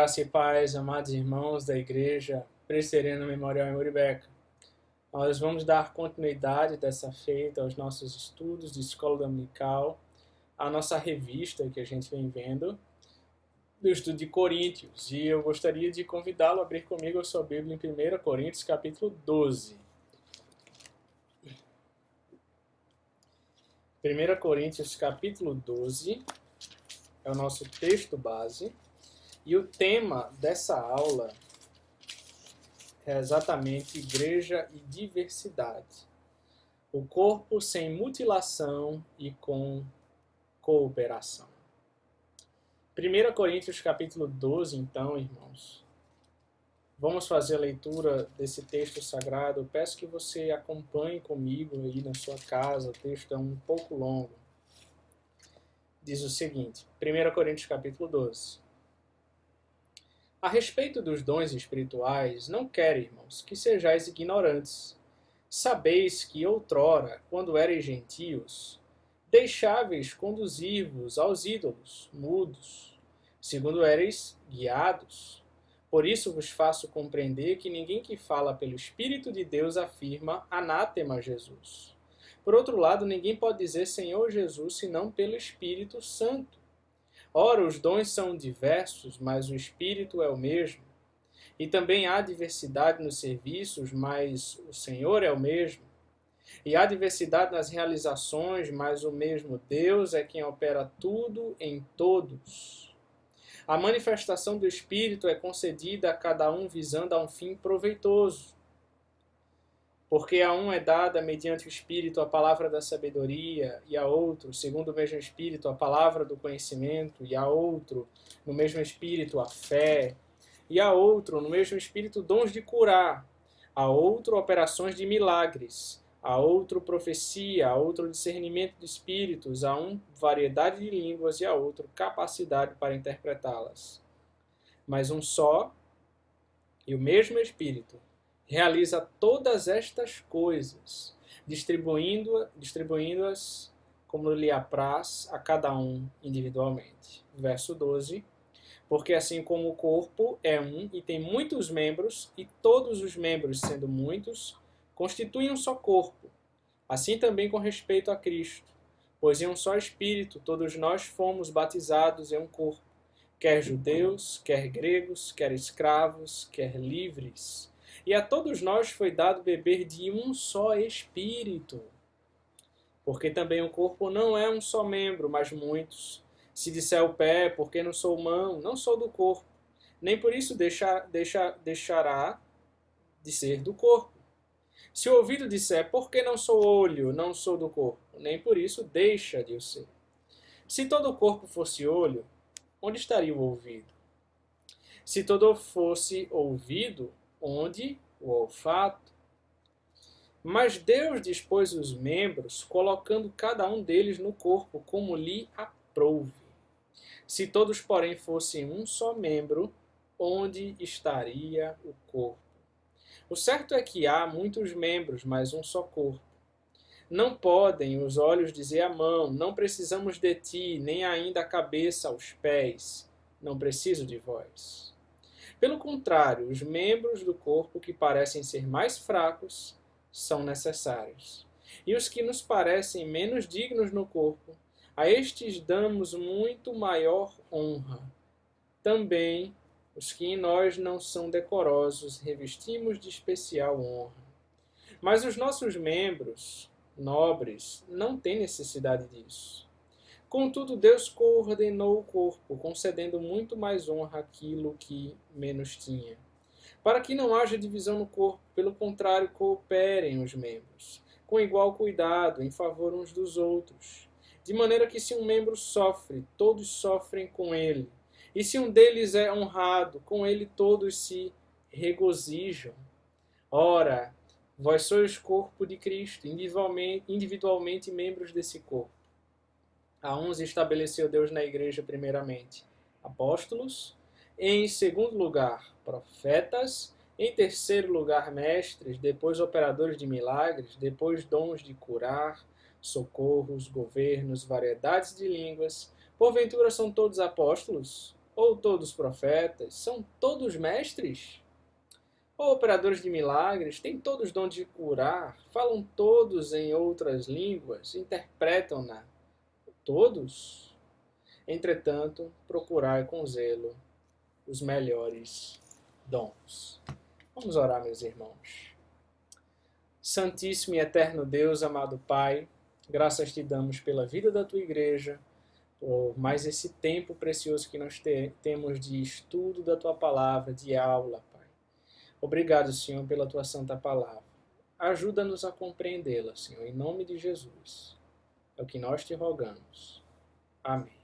Graça e paz, amados irmãos da Igreja Presbiteriana Memorial em Muribeca. Nós vamos dar continuidade dessa feita aos nossos estudos de escola dominical, à nossa revista que a gente vem vendo, do estudo de Coríntios. E eu gostaria de convidá-lo a abrir comigo a sua Bíblia em 1 Coríntios, capítulo 12. 1 Coríntios, capítulo 12, é o nosso texto base. E o tema dessa aula é exatamente igreja e diversidade. O corpo sem mutilação e com cooperação. 1 Coríntios capítulo 12, então, irmãos. Vamos fazer a leitura desse texto sagrado. Eu peço que você acompanhe comigo aí na sua casa. O texto é um pouco longo. Diz o seguinte, 1 Coríntios capítulo 12. A respeito dos dons espirituais, não quero, irmãos, que sejais ignorantes. Sabeis que outrora, quando erais gentios, deixáveis conduzir-vos aos ídolos, mudos, segundo erais guiados. Por isso vos faço compreender que ninguém que fala pelo Espírito de Deus afirma anátema Jesus. Por outro lado, ninguém pode dizer Senhor Jesus senão pelo Espírito Santo. Ora, os dons são diversos, mas o Espírito é o mesmo. E também há diversidade nos serviços, mas o Senhor é o mesmo. E há diversidade nas realizações, mas o mesmo Deus é quem opera tudo em todos. A manifestação do Espírito é concedida a cada um visando a um fim proveitoso. Porque a um é dada, mediante o Espírito, a palavra da sabedoria, e a outro, segundo o mesmo Espírito, a palavra do conhecimento, e a outro, no mesmo Espírito, a fé, e a outro, no mesmo Espírito, dons de curar, a outro, operações de milagres, a outro, profecia, a outro, discernimento de espíritos, a um, variedade de línguas, e a outro, capacidade para interpretá-las. Mas um só e o mesmo Espírito realiza todas estas coisas, distribuindo-as como lhe apraz a cada um individualmente. Verso 12. Porque assim como o corpo é um e tem muitos membros, e todos os membros, sendo muitos, constituem um só corpo, assim também com respeito a Cristo. Pois em um só Espírito todos nós fomos batizados em um corpo, quer judeus, quer gregos, quer escravos, quer livres. E a todos nós foi dado beber de um só Espírito. Porque também o corpo não é um só membro, mas muitos. Se disser o pé, porque não sou mão, não sou do corpo, nem por isso deixará de ser do corpo. Se o ouvido disser, porque não sou olho, não sou do corpo, nem por isso deixa de o ser. Se todo o corpo fosse olho, onde estaria o ouvido? Se todo fosse ouvido, onde o olfato? Mas Deus dispôs os membros, colocando cada um deles no corpo, como lhe aprouve. Se todos, porém, fossem um só membro, onde estaria o corpo? O certo é que há muitos membros, mas um só corpo. Não podem os olhos dizer à mão, não precisamos de ti, nem ainda a cabeça aos pés, não preciso de vós. Pelo contrário, os membros do corpo que parecem ser mais fracos são necessários. E os que nos parecem menos dignos no corpo, a estes damos muito maior honra. Também os que em nós não são decorosos revestimos de especial honra. Mas os nossos membros nobres não têm necessidade disso. Contudo, Deus coordenou o corpo, concedendo muito mais honra àquilo que menos tinha. Para que não haja divisão no corpo, pelo contrário, cooperem os membros, com igual cuidado, em favor uns dos outros. De maneira que se um membro sofre, todos sofrem com ele. E se um deles é honrado, com ele todos se regozijam. Ora, vós sois corpo de Cristo, individualmente membros desse corpo. A uns estabeleceu Deus na igreja primeiramente apóstolos, em segundo lugar profetas, em terceiro lugar mestres, depois operadores de milagres, depois dons de curar, socorros, governos, variedades de línguas. Porventura são todos apóstolos? Ou todos profetas? São todos mestres? Ou operadores de milagres? Têm todos dom de curar? Falam todos em outras línguas? Interpretam-na todos? Entretanto, procurai com zelo os melhores dons. Vamos orar, meus irmãos. Santíssimo e eterno Deus, amado Pai, graças te damos pela vida da tua igreja, por mais esse tempo precioso que nós temos de estudo da tua palavra, de aula, Pai. Obrigado, Senhor, pela tua santa palavra. Ajuda-nos a compreendê-la, Senhor, em nome de Jesus. É o que nós te rogamos. Amém.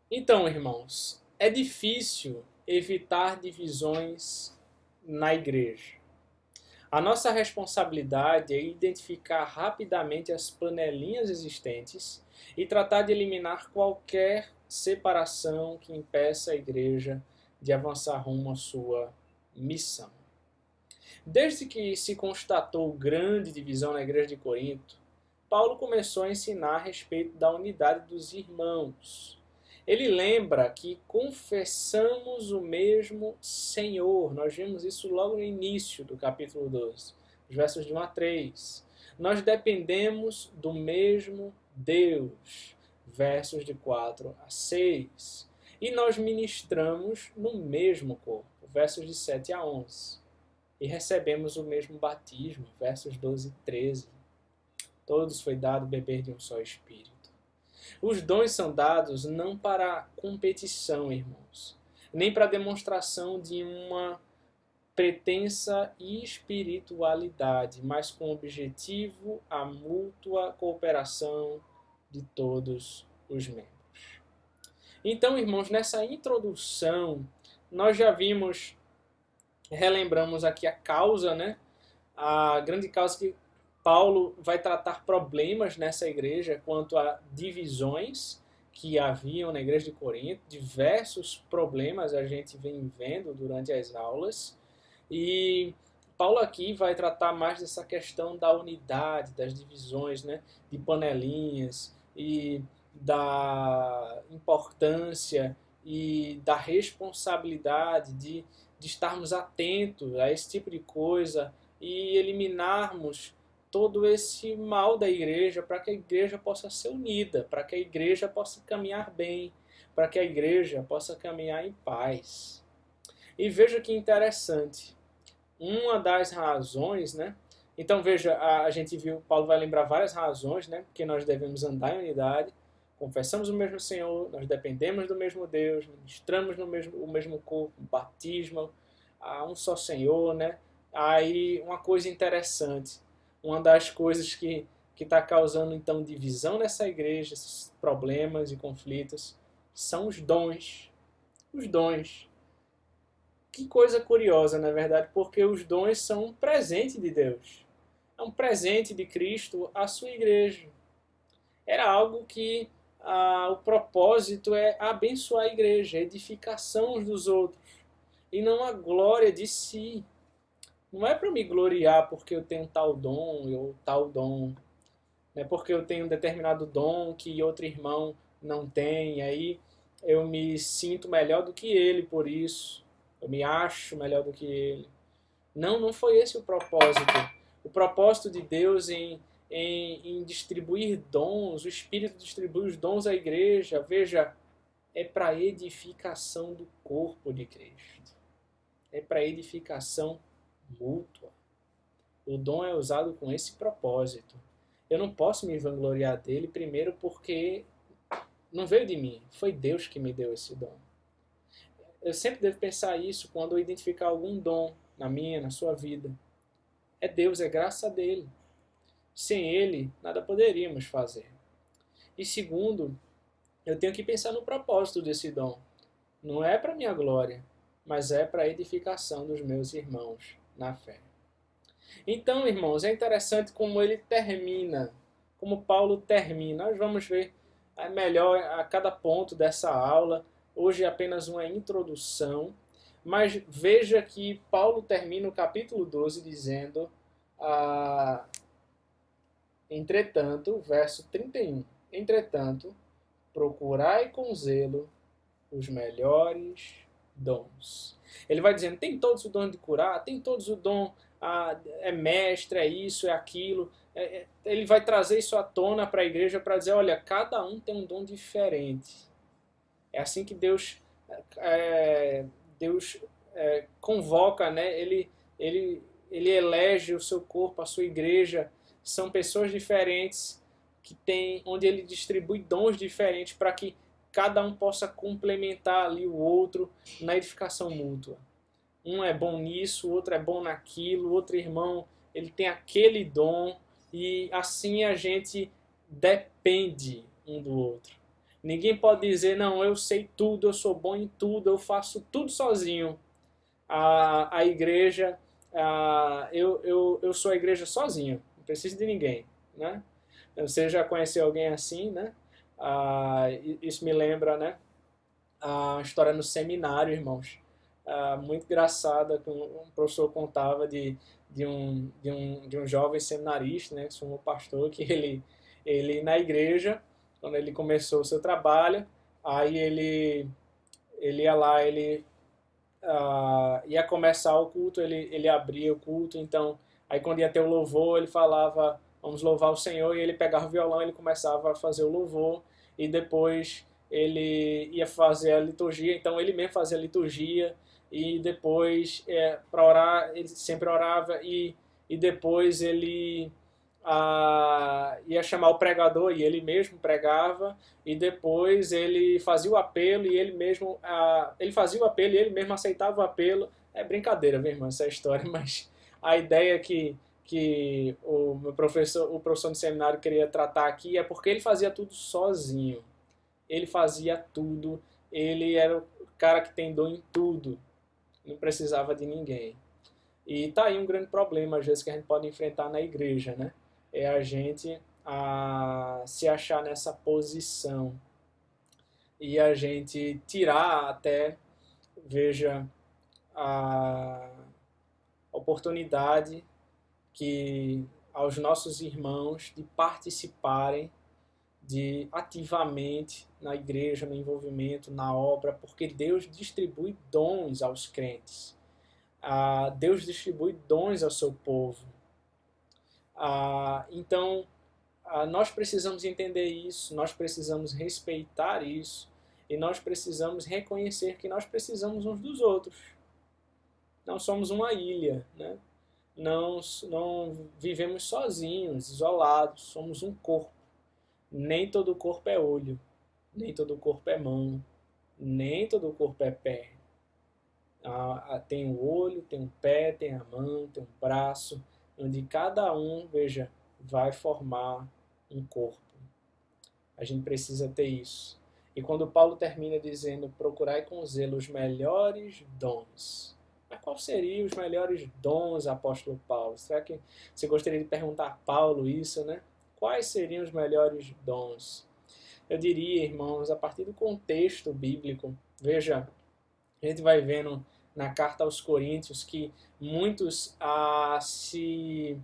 Então, irmãos, é difícil evitar divisões na igreja. A nossa responsabilidade é identificar rapidamente as panelinhas existentes e tratar de eliminar qualquer separação que impeça a igreja de avançar rumo à sua missão. Desde que se constatou grande divisão na igreja de Corinto, Paulo começou a ensinar a respeito da unidade dos irmãos. Ele lembra que confessamos o mesmo Senhor. Nós vimos isso logo no início do capítulo 12, os versos de 1 a 3. Nós dependemos do mesmo Deus, versos de 4 a 6. E nós ministramos no mesmo corpo, versos de 7 a 11. E recebemos o mesmo batismo, versos 12 e 13. Todos foi dado beber de um só Espírito. Os dons são dados não para competição, irmãos, nem para demonstração de uma pretensa espiritualidade, mas com objetivo a mútua cooperação de todos os membros. Então, irmãos, nessa introdução, nós já relembramos aqui a causa, né? A grande causa que Paulo vai tratar problemas nessa igreja quanto a divisões que haviam na igreja de Corinto, diversos problemas a gente vem vendo durante as aulas, e Paulo aqui vai tratar mais dessa questão da unidade, das divisões, né, de panelinhas e da importância e da responsabilidade de estarmos atentos a esse tipo de coisa e eliminarmos todo esse mal da igreja, para que a igreja possa ser unida, para que a igreja possa caminhar bem, para que a igreja possa caminhar em paz. E veja que interessante, uma das razões, né? Então veja, a gente viu, Paulo vai lembrar várias razões, né? Que nós devemos andar em unidade, confessamos o mesmo Senhor, nós dependemos do mesmo Deus, ministramos o mesmo corpo, batismo, há um só Senhor, né? Aí uma coisa interessante, uma das coisas que está causando então divisão nessa igreja, esses problemas e conflitos, são os dons. Os dons. Que coisa curiosa, na verdade, porque os dons são um presente de Deus. É um presente de Cristo à sua igreja. Era algo que o propósito é abençoar a igreja, a edificação uns dos outros, e não a glória de si. Não é para me gloriar porque eu tenho tal dom ou tal dom. Não é porque eu tenho um determinado dom que outro irmão não tem. E aí eu me sinto melhor do que ele por isso. Eu me acho melhor do que ele. Não, não foi esse o propósito. O propósito de Deus em distribuir dons, o Espírito distribui os dons à igreja, veja, é para edificação do corpo de Cristo. É para edificação mútua. O dom é usado com esse propósito. Eu não posso me vangloriar dele, primeiro porque não veio de mim, foi Deus que me deu esse dom. Eu sempre devo pensar isso quando eu identificar algum dom na minha, na sua vida. É Deus, é graça dele. Sem ele, nada poderíamos fazer. E segundo, eu tenho que pensar no propósito desse dom. Não é para minha glória, mas é para a edificação dos meus irmãos na fé. Então, irmãos, é interessante como ele termina, como Paulo termina. Nós vamos ver melhor a cada ponto dessa aula. Hoje é apenas uma introdução, mas veja que Paulo termina o capítulo 12 dizendo, entretanto, verso 31, entretanto, procurai com zelo os melhores dons. Ele vai dizendo, tem todos o dom de curar, tem todos o dom, é mestre, é isso, é aquilo. Ele vai trazer isso à tona para a igreja para dizer, olha, cada um tem um dom diferente. É assim que Deus convoca, né? Ele elege o seu corpo, a sua igreja. São pessoas diferentes onde ele distribui dons diferentes para que cada um possa complementar ali o outro na edificação mútua. Um é bom nisso, o outro é bom naquilo, o outro irmão ele tem aquele dom e assim a gente depende um do outro. Ninguém pode dizer, não, eu sei tudo, eu sou bom em tudo, eu faço tudo sozinho. A igreja, eu sou a igreja sozinho, não preciso de ninguém, né? Você já conheceu alguém assim, né? Isso me lembra, né? A história no seminário, irmãos. Muito engraçada, que um professor contava de um jovem seminarista, né? Que se tornou pastor, que ele na igreja, quando ele começou o seu trabalho, aí ele ia lá, ele ia começar o culto, ele abria o culto, então, aí quando ia ter o louvor, ele falava, vamos louvar o Senhor, e ele pegava o violão, ele começava a fazer o louvor, e depois ele ia fazer a liturgia, então ele mesmo fazia a liturgia, e depois, para orar, ele sempre orava, e depois ele ia chamar o pregador, e ele mesmo pregava, e depois ele fazia o apelo e ele fazia o apelo e ele mesmo aceitava o apelo. É brincadeira, meu irmão, essa história, mas a ideia que o professor de seminário queria tratar aqui é porque ele fazia tudo sozinho. Ele fazia tudo, ele era o cara que tem dom em tudo, não precisava de ninguém. E tá aí um grande problema, às vezes, que a gente pode enfrentar na igreja, né? É a gente se achar nessa posição e a gente tirar até, veja, a oportunidade que aos nossos irmãos de participarem de ativamente na igreja, no envolvimento, na obra, porque Deus distribui dons aos crentes. Deus distribui dons ao seu povo. Então, nós precisamos entender isso, nós precisamos respeitar isso e nós precisamos reconhecer que nós precisamos uns dos outros. Não somos uma ilha, né? Não vivemos sozinhos, isolados, somos um corpo. Nem todo corpo é olho, nem todo corpo é mão, nem todo corpo é pé. Tem o olho, tem o pé, tem a mão, tem o braço, onde cada um, veja, vai formar um corpo. A gente precisa ter isso. E quando Paulo termina dizendo, procurai com zelo os melhores dons. Mas quais seriam os melhores dons, apóstolo Paulo? Será que você gostaria de perguntar a Paulo isso, né? Quais seriam os melhores dons? Eu diria, irmãos, a partir do contexto bíblico, veja, a gente vai vendo na carta aos Coríntios que muitos se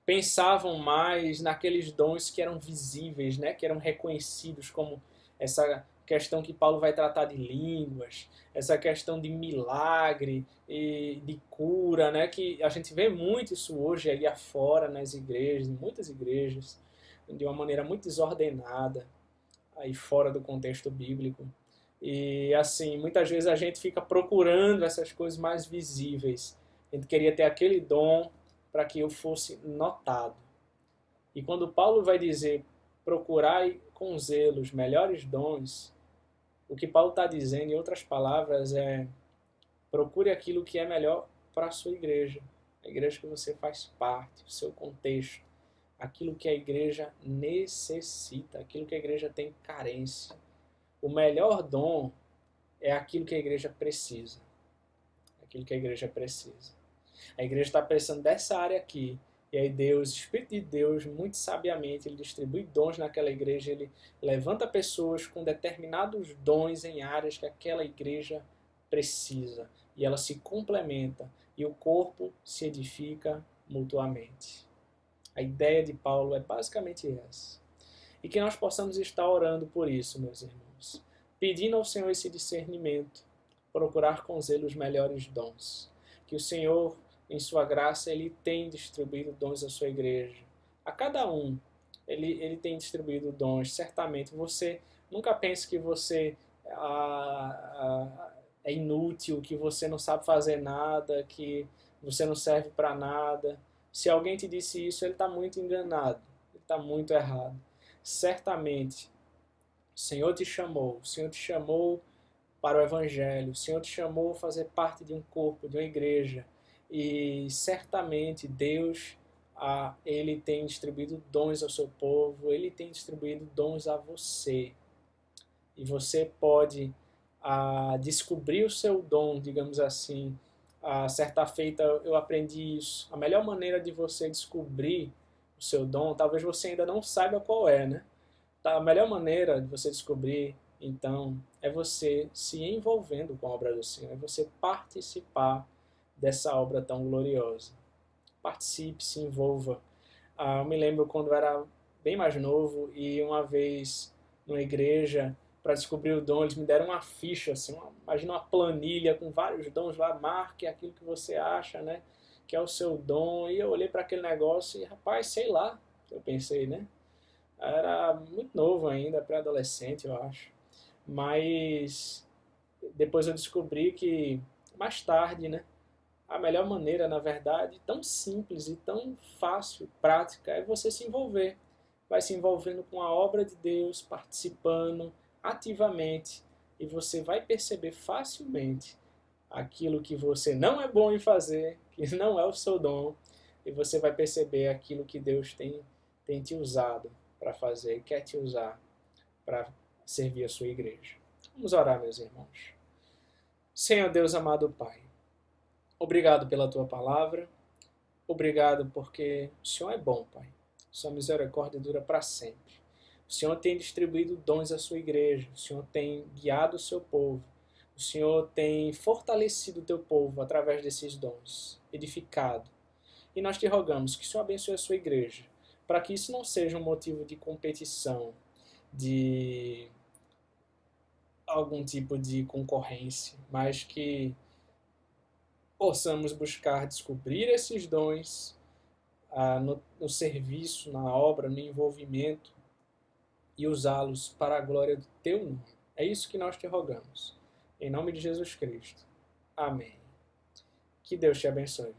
pensavam mais naqueles dons que eram visíveis, né? Que eram reconhecidos, como essa questão que Paulo vai tratar de línguas, essa questão de milagre e de cura, né? Que a gente vê muito isso hoje aí afora nas igrejas, em muitas igrejas, de uma maneira muito desordenada, aí fora do contexto bíblico. E assim, muitas vezes a gente fica procurando essas coisas mais visíveis. A gente queria ter aquele dom para que eu fosse notado. E quando Paulo vai dizer procurai com zelo os melhores dons, o que Paulo está dizendo, em outras palavras, é procure aquilo que é melhor para a sua igreja, a igreja que você faz parte, o seu contexto, aquilo que a igreja necessita, aquilo que a igreja tem carência. O melhor dom é aquilo que a igreja precisa. Aquilo que a igreja precisa. A igreja está precisando dessa área aqui. E aí Deus, o Espírito de Deus, muito sabiamente, ele distribui dons naquela igreja, ele levanta pessoas com determinados dons em áreas que aquela igreja precisa. E ela se complementa. E o corpo se edifica mutuamente. A ideia de Paulo é basicamente essa. E que nós possamos estar orando por isso, meus irmãos. pedindo ao Senhor esse discernimento, procurar com zelo os melhores dons. Que o Senhor, em sua graça, Ele tem distribuído dons à sua igreja. A cada um, Ele tem distribuído dons. Certamente, você nunca pense que você é inútil, que você não sabe fazer nada, que você não serve para nada. Se alguém te disse isso, ele está muito enganado, ele está muito errado. Certamente, o Senhor te chamou para o Evangelho, o Senhor te chamou a fazer parte de um corpo, de uma igreja, e certamente Deus, Ele tem distribuído dons ao seu povo, Ele tem distribuído dons a você, e você pode descobrir o seu dom, digamos assim. Certa feita eu aprendi isso. A melhor maneira de você descobrir o seu dom, talvez você ainda não saiba qual é, né? A melhor maneira de você descobrir, então, é você se envolvendo com a obra do Senhor, é você participar dessa obra tão gloriosa. Participe, se envolva. Eu me lembro quando eu era bem mais novo e uma vez numa igreja, para descobrir o dom, eles me deram uma ficha, assim, imagina uma planilha com vários dons lá, marque aquilo que você acha, né, que é o seu dom. E eu olhei para aquele negócio e, rapaz, sei lá, eu pensei, né, era muito novo ainda, pré-adolescente, eu acho. Mas depois eu descobri que, mais tarde, né, a melhor maneira, na verdade, tão simples e tão fácil, prática, é você se envolver. Vai se envolvendo com a obra de Deus, participando ativamente, e você vai perceber facilmente aquilo que você não é bom em fazer, que não é o seu dom, e você vai perceber aquilo que Deus tem te usado para fazer, quer te usar para servir a sua igreja. Vamos orar, meus irmãos. Senhor Deus, amado Pai, obrigado pela tua palavra, obrigado porque o Senhor é bom, Pai. Sua misericórdia dura para sempre. O Senhor tem distribuído dons à sua igreja, o Senhor tem guiado o seu povo, o Senhor tem fortalecido o teu povo através desses dons, edificado. E nós te rogamos que o Senhor abençoe a sua igreja, para que isso não seja um motivo de competição, de algum tipo de concorrência, mas que possamos buscar descobrir esses dons no serviço, na obra, no envolvimento e usá-los para a glória do teu nome. É isso que nós te rogamos. Em nome de Jesus Cristo. Amém. Que Deus te abençoe.